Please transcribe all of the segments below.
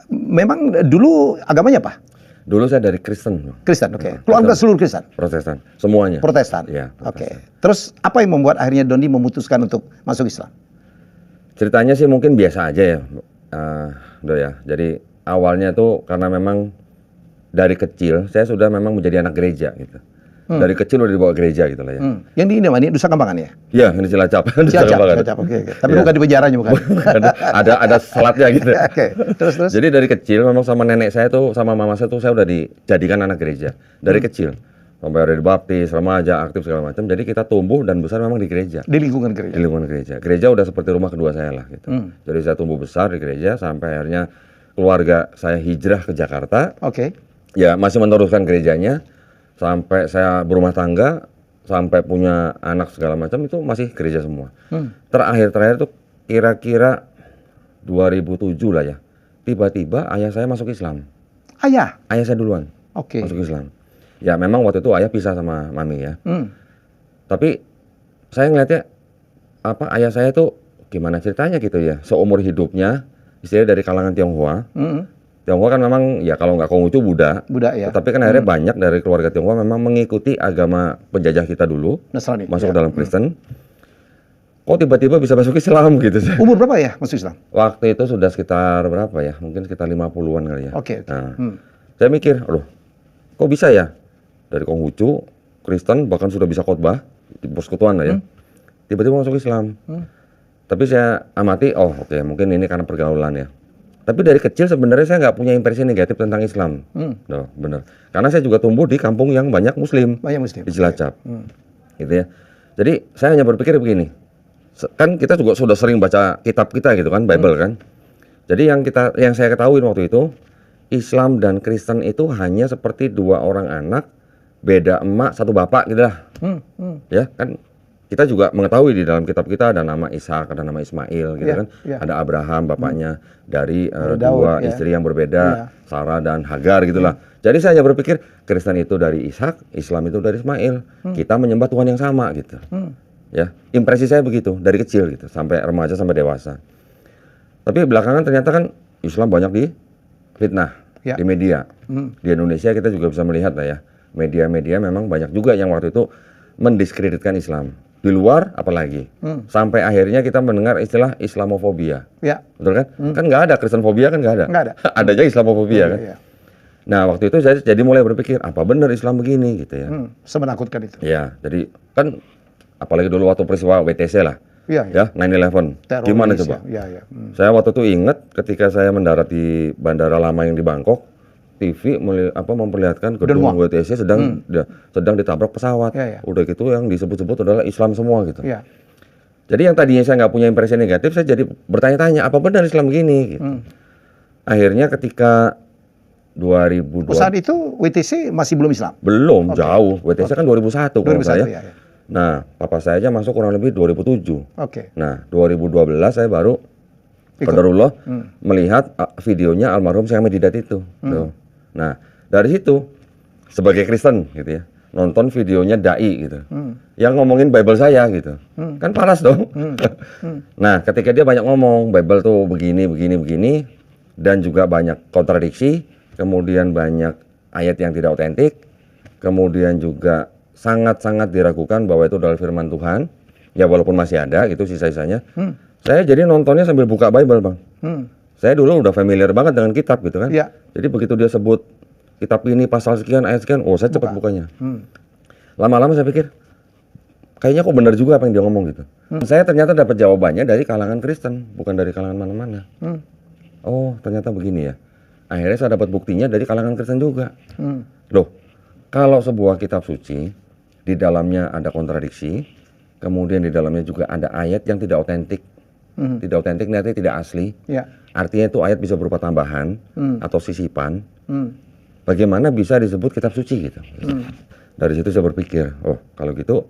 Memang dulu agamanya apa? Dulu saya dari Kristen. Kristen, oke. Keluarga seluruh Kristen? Protestan, semuanya. Protestan? Iya. Oke. Terus apa yang membuat akhirnya Doni memutuskan untuk masuk Islam? Ceritanya sih mungkin biasa aja ya, Do ya. Jadi awalnya tuh karena memang dari kecil saya sudah memang menjadi anak gereja gitu. Dari kecil udah dibawa gereja gitu lah ya. Yang di ini Nusa Kambangan ya? Iya, ini Cilacap. Cilacap, oke. Tapi bukan di penjaranya bukan? ada selatnya gitu. Oke, terus. Jadi dari kecil memang sama nenek saya tuh, sama mama saya tuh saya udah dijadikan anak gereja. Dari kecil. Sampai udah dibaptis, remaja, aktif segala macam. Jadi kita tumbuh dan besar memang di gereja. Di lingkungan gereja? Di lingkungan gereja. Gereja udah seperti rumah kedua saya lah gitu. Jadi saya tumbuh besar di gereja sampai akhirnya keluarga saya hijrah ke Jakarta. Oke. Ya masih meneruskan gerejanya. Sampai saya berumah tangga, sampai punya anak segala macam itu masih gereja semua. Terakhir tuh kira-kira 2007 lah ya. Tiba-tiba ayah saya masuk Islam. Ayah? Ayah saya duluan. Oke. Masuk Islam. Ya memang waktu itu ayah pisah sama mami ya. Tapi saya ngeliatnya ayah saya tuh gimana ceritanya gitu ya. Seumur hidupnya istilahnya dari kalangan Tionghoa. Tionghoa kan memang ya kalau nggak Konghucu Buddha ya. Tapi kan akhirnya banyak dari keluarga Tionghoa memang mengikuti agama penjajah kita dulu. Nasrani. Masuk ke dalam Kristen. Kok tiba-tiba bisa masuk Islam gitu. Umur berapa ya masuk Islam? Waktu itu sudah sekitar berapa ya? Mungkin sekitar 50-an kali ya. Oke. Nah, saya mikir, aduh kok bisa ya? Dari Konghucu, Kristen bahkan sudah bisa khotbah di persekutuan lah ya. Tiba-tiba masuk Islam. Tapi saya amati, oke, mungkin ini karena pergaulan ya. Tapi dari kecil sebenarnya saya nggak punya impresi negatif tentang Islam. Bener. Karena saya juga tumbuh di kampung yang banyak Muslim. Banyak Muslim. Di Cilacap. Gitu ya. Jadi saya hanya berpikir begini. Kan kita juga sudah sering baca kitab kita gitu kan, Bible kan. Jadi yang saya ketahui waktu itu, Islam dan Kristen itu hanya seperti dua orang anak, beda emak, satu bapak gitu lah. Ya kan. Kita juga mengetahui di dalam kitab kita ada nama Ishak, ada nama Ismail gitu kan. Ada Abraham bapaknya dari dua istri yang berbeda, Sarah dan Hagar gitulah. Jadi saya hanya berpikir Kristen itu dari Ishak, Islam itu dari Ismail. Kita menyembah Tuhan yang sama gitu. Ya, impresi saya begitu dari kecil gitu sampai remaja sampai dewasa. Tapi belakangan ternyata kan Islam banyak di fitnah di media. Di Indonesia kita juga bisa melihat lah ya. Media-media memang banyak juga yang waktu itu mendiskreditkan Islam. Di luar apalagi. Sampai akhirnya kita mendengar istilah Islamofobia. Ya. Betul kan? Kan nggak ada Kristenfobia kan nggak ada. Nggak ada. Ada aja Islamofobia kan. Ya. Nah waktu itu saya jadi mulai berpikir apa benar Islam begini gitu ya. Semenakutkan itu. Ya. Jadi kan apalagi dulu waktu peristiwa WTC lah. Ya 9/11. Gimana coba? Saya waktu itu ingat ketika saya mendarat di bandara lama yang di Bangkok. TV memperlihatkan gedung WTC sedang ditabrak pesawat. Udah gitu yang disebut-sebut adalah Islam semua gitu. Jadi yang tadinya saya nggak punya impresi negatif, saya jadi bertanya-tanya apa benar Islam gini gitu. Akhirnya ketika 2002 saat itu WTC masih belum Islam? Belum, jauh. WTC kan 2001 kalau saya. Ya. Nah, papa saya aja masuk kurang lebih 2007. Nah, 2012 saya baru qadarullah melihat videonya almarhum Syekh Ahmad Didat itu. Nah, dari situ sebagai Kristen gitu ya, nonton videonya dai gitu. Yang ngomongin Bible saya gitu. Kan panas dong. Nah, ketika dia banyak ngomong Bible tuh begini dan juga banyak kontradiksi, kemudian banyak ayat yang tidak otentik, kemudian juga sangat-sangat diragukan bahwa itu adalah firman Tuhan. Ya walaupun masih ada gitu sisa-sisanya. Saya jadi nontonnya sambil buka Bible, Bang. Saya dulu udah familiar banget dengan kitab gitu kan. Jadi begitu dia sebut kitab ini pasal sekian, ayat sekian, saya cepat bukanya. Lama-lama saya pikir, kayaknya kok benar juga apa yang dia ngomong gitu. Saya ternyata dapat jawabannya dari kalangan Kristen, bukan dari kalangan mana-mana. Oh, ternyata begini ya. Akhirnya saya dapat buktinya dari kalangan Kristen juga. Loh, kalau sebuah kitab suci, di dalamnya ada kontradiksi, kemudian di dalamnya juga ada ayat yang tidak otentik. Tidak otentik artinya tidak asli. Artinya itu ayat bisa berupa tambahan atau sisipan. Bagaimana bisa disebut kitab suci gitu. Dari situ saya berpikir, kalau gitu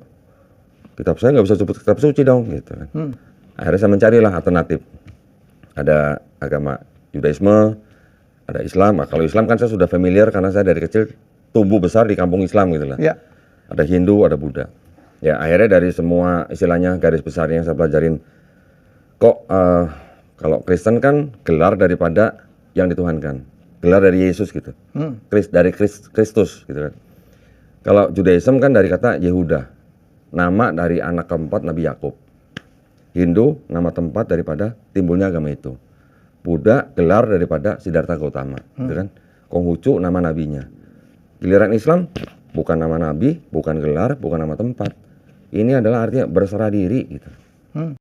kitab saya nggak bisa disebut kitab suci dong gitu kan. Akhirnya saya mencarilah alternatif. Ada agama Yudaisme, ada Islam. Nah, kalau Islam kan saya sudah familiar karena saya dari kecil tumbuh besar di kampung Islam gitu lah. Ada Hindu, ada Buddha. Ya akhirnya dari semua istilahnya garis besar yang saya pelajarin, kok Kalau Kristen kan gelar daripada yang dituhankan, gelar dari Yesus gitu, dari Kristus gitu kan. Kalau Judaism kan dari kata Yehuda, nama dari anak keempat Nabi Yakub. Hindu nama tempat daripada timbulnya agama itu. Buddha gelar daripada Siddhartha Gautama, gitu kan. Konghucu nama nabinya. Giliran Islam bukan nama nabi, bukan gelar, bukan nama tempat. Ini adalah artinya berserah diri gitu.